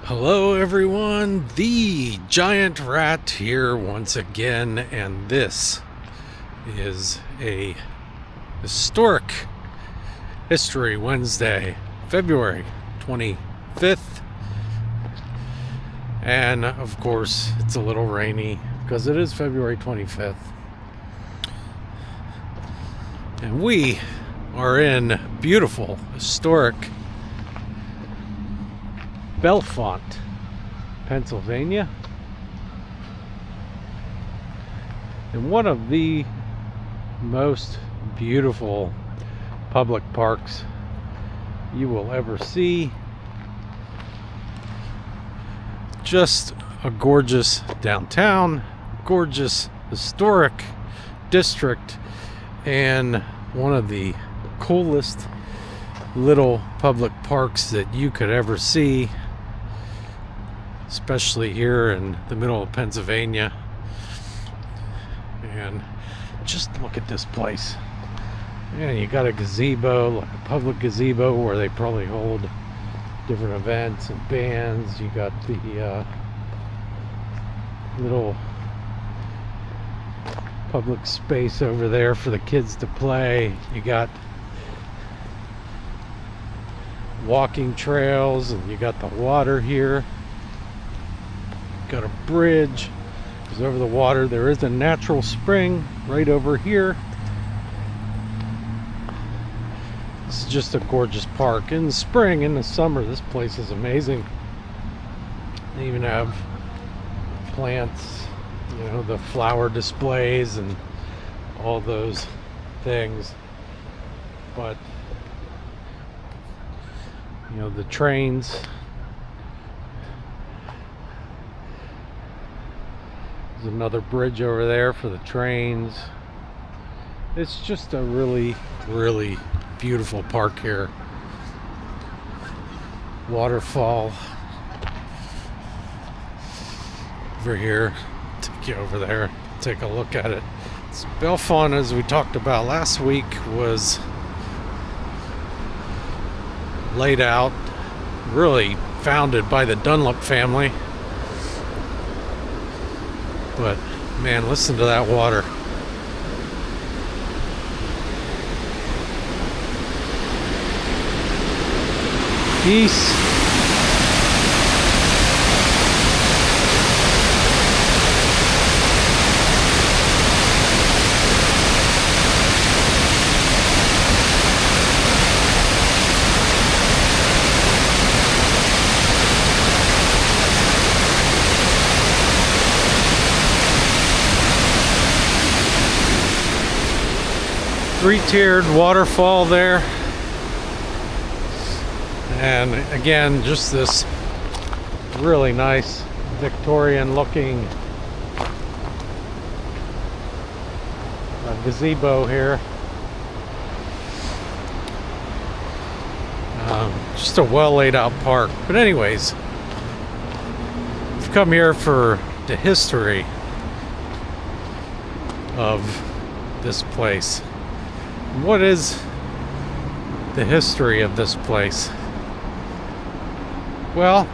Hello everyone, the Giant Rat here once again, and this is a historic History Wednesday, February 25th, and of course it's a little rainy because it is February 25th, and we are in beautiful, historic Bellefonte, Pennsylvania, in one of the most beautiful public parks you will ever see. Just a gorgeous downtown, gorgeous historic district, and one of the coolest little public parks that you could ever see, especially here in the middle of Pennsylvania. And just look at this place. And you got a gazebo, like a public gazebo, where they probably hold different events and bands. You got the little public space over there for the kids to play. You got walking trails, and you got the water here. Got a bridge goes over the water. There is a natural spring right over here. This is just a gorgeous park. In the spring, in the summer, this place is amazing. They even have plants, you know, the flower displays and all those things. But you know, the trains, there's another bridge over there for the trains. It's just a really beautiful park here. Waterfall over here. Take you over there, take a look at it. It's Bellefonte, as we talked about last week, was laid out, really founded by the Dunlop family. But man, listen to that water. Peace. Three-tiered waterfall there, and again, just this really nice Victorian looking gazebo here. Just a well laid out park. But anyways, we've come here for the history of this place. What is the history of this place? Well,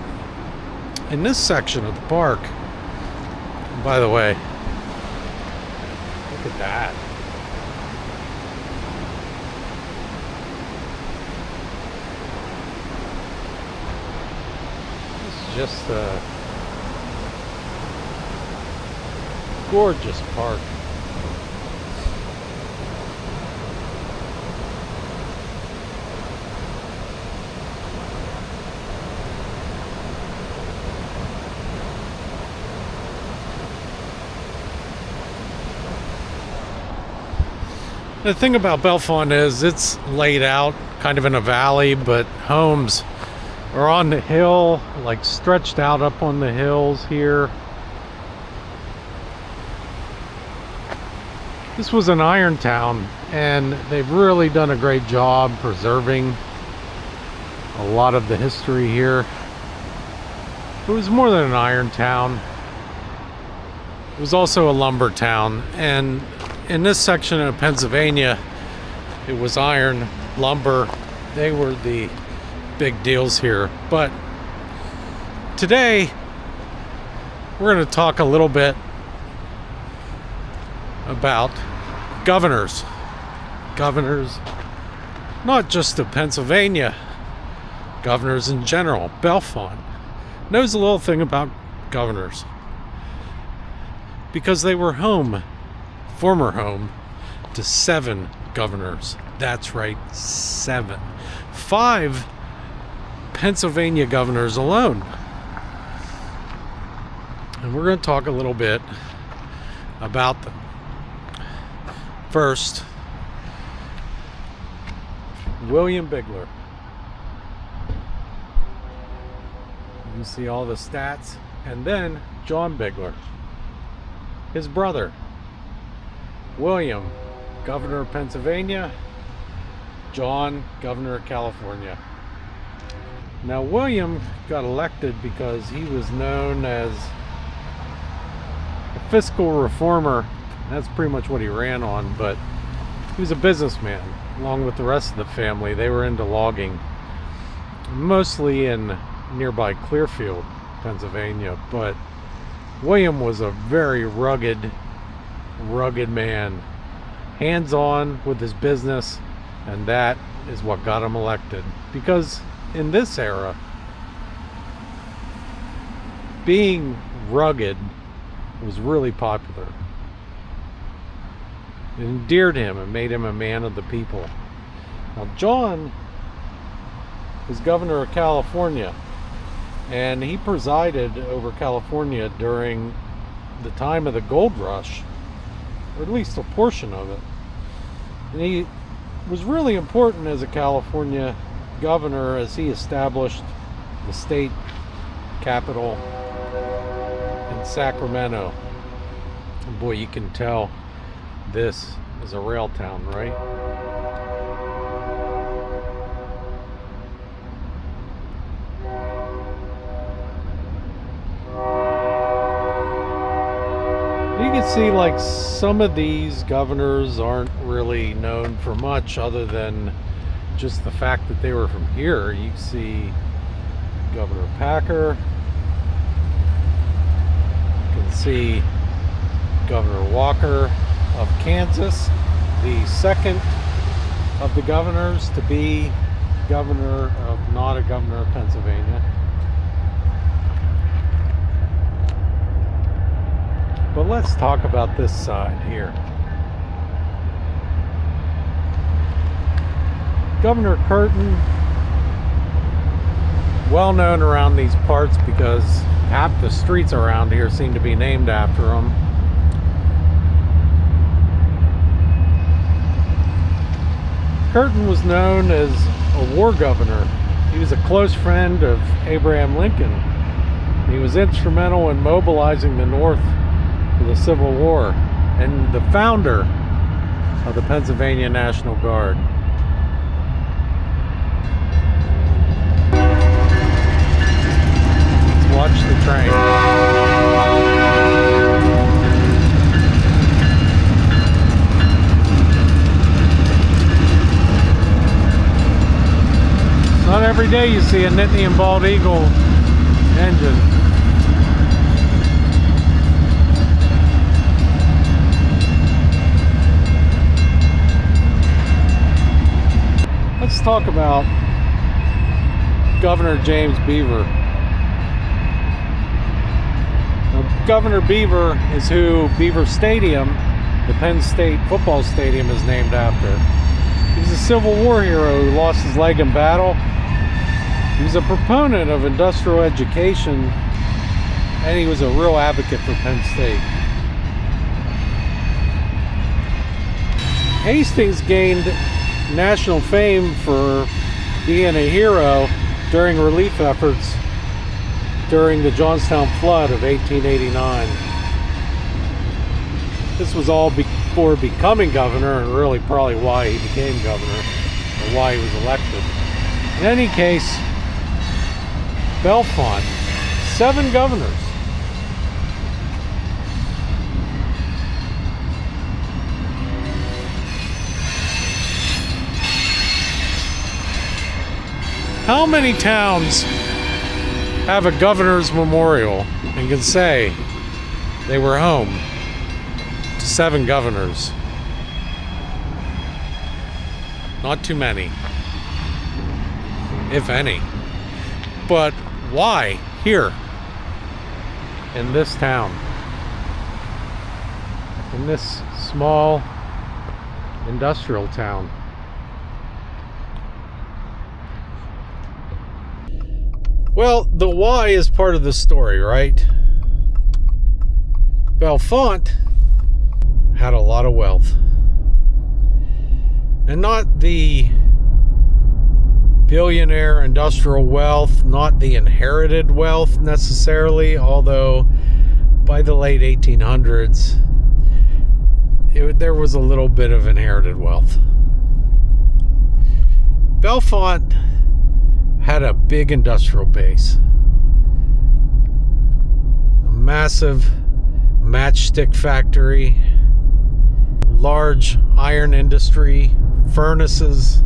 in this section of the park, by the way, look at that. It's just a gorgeous park. The thing about Bellefonte is it's laid out kind of in a valley, but homes are on the hill, like stretched out up on the hills here. This was an iron town, and they've really done a great job preserving a lot of the history here. It was more than an iron town. It was also a lumber town, and in this section of Pennsylvania, it was iron, lumber. They were the big deals here. But today we're going to talk a little bit about governors. Governors, not just of Pennsylvania, governors in general. Bellefonte knows a little thing about governors because they were former home to 7 governors. That's right, 7. 5 Pennsylvania governors alone. And we're going to talk a little bit about them. First, William Bigler. You see all the stats. And then John Bigler, his brother. William, governor of Pennsylvania. John, governor of California. Now, William got elected because he was known as a fiscal reformer. That's pretty much what he ran on, but he was a businessman along with the rest of the family. They were into logging, mostly in nearby Clearfield, Pennsylvania. But William was a very rugged man, hands-on with his business, and that is what got him elected. Because in this era, being rugged was really popular. It endeared him and made him a man of the people. Now, John was governor of California, and he presided over California during the time of the gold rush, or at least a portion of it. And he was really important as a California governor as he established the state capital in Sacramento. And boy, you can tell this is a rail town, right? You can see, like, some of these governors aren't really known for much other than just the fact that they were from here. You see Governor Packer. You can see Governor Walker of Kansas, the second of the governors to be not a governor of Pennsylvania. But let's talk about this side here. Governor Curtin, well known around these parts because half the streets around here seem to be named after him. Curtin was known as a war governor. He was a close friend of Abraham Lincoln. He was instrumental in mobilizing the North for the Civil War and the founder of the Pennsylvania National Guard. Let's watch the train. Not every day you see a Nittany and Bald Eagle engine. Let's talk about Governor James Beaver. Now, Governor Beaver is who Beaver Stadium, the Penn State football stadium, is named after. He was a Civil War hero who lost his leg in battle. He was a proponent of industrial education, and he was a real advocate for Penn State. Hastings gained national fame for being a hero during relief efforts during the Johnstown flood of 1889. This was all before becoming governor, and really probably why he became governor, or why he was elected. In any case, Bellefonte, 7 governors. How many towns have a governor's memorial and can say they were home to 7 governors. Not too many, if any. But why here in this town? In this small industrial town? Well, the why is part of the story, right? Bellefonte had a lot of wealth. And not the billionaire industrial wealth, not the inherited wealth necessarily, although by the late 1800s, there was a little bit of inherited wealth. Bellefonte had a big industrial base. A massive matchstick factory, large iron industry, furnaces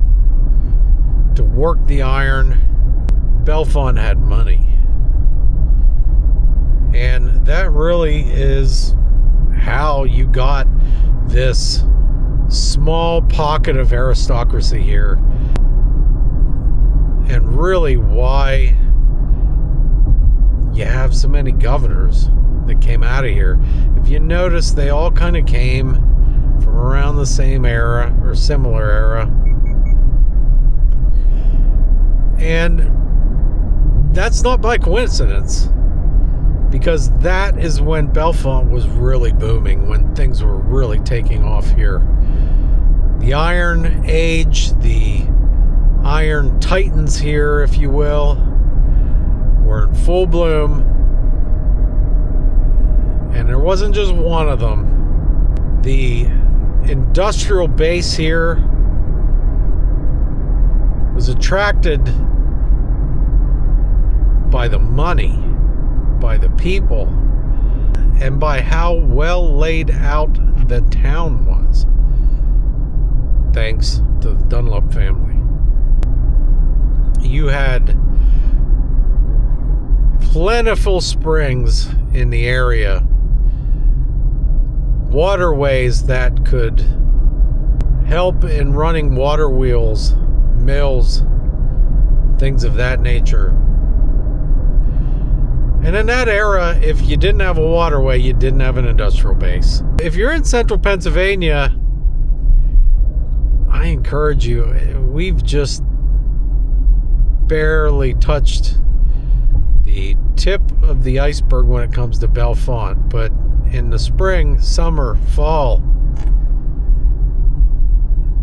to work the iron. Bellefonte had money. And that really is how you got this small pocket of aristocracy here. And really why you have so many governors that came out of here. If you notice, they all kind of came from around the same era or similar era. And that's not by coincidence, because that is when Bellefonte was really booming, when things were really taking off here. The Iron Age, the Iron Titans here, if you will, were in full bloom. And there wasn't just one of them. The industrial base here was attracted by the money, by the people, and by how well laid out the town was, thanks to the Dunlop family. You had plentiful springs in the area, waterways that could help in running water wheels, mills, things of that nature. And in that era, if you didn't have a waterway, you didn't have an industrial base. If you're in central Pennsylvania, I encourage you, we've just barely touched the tip of the iceberg when it comes to Bellefonte. But in the spring, summer, fall,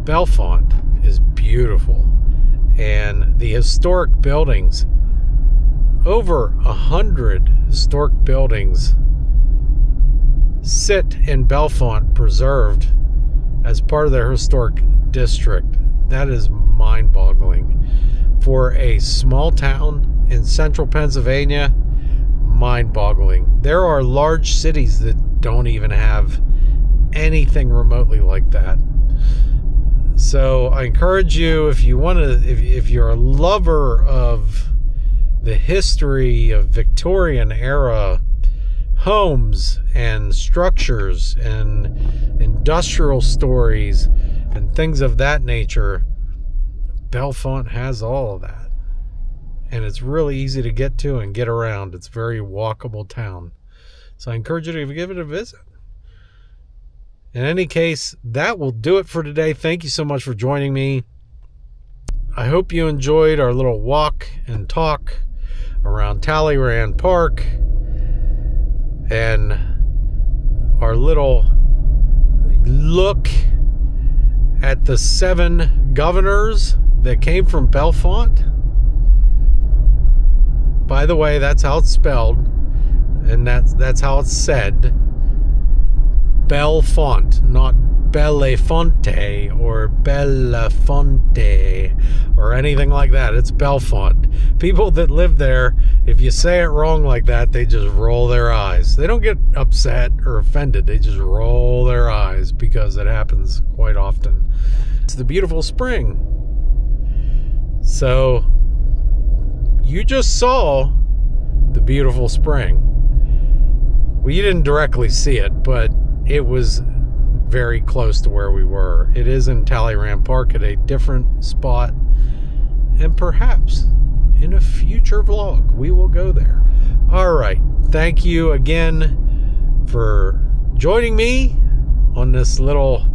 Bellefonte is beautiful. And the historic buildings, over 100 historic buildings sit in Bellefonte, preserved as part of their historic district. That is mind-boggling. For a small town in central Pennsylvania, mind-boggling. There are large cities that don't even have anything remotely like that. So I encourage you, if you want to, if you're a lover of the history of Victorian era homes and structures and industrial stories and things of that nature, Bellefonte has all of that. And it's really easy to get to and get around. It's a very walkable town. So I encourage you to give it a visit. In any case, that will do it for today. Thank you so much for joining me. I hope you enjoyed our little walk and talk around Talleyrand Park and our little look at the 7 governors that came from Bellefonte. By the way, that's how it's spelled, and that's how it's said. Bellefonte, not Bellefonte or Bellefonte or anything like that. It's Bellefonte. People that live there, if you say it wrong like that, they just roll their eyes. They don't get upset or offended. They just roll their eyes because it happens quite often. It's the beautiful spring. So you just saw beautiful spring. Well, you didn't directly see it, but it was very close to where we were. It is in Talleyrand Park at a different spot, and perhaps in a future vlog we will go there. All right, thank you again for joining me on this little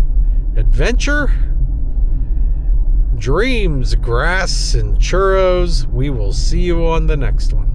adventure. Dreams, grass, and churros. We will see you on the next one.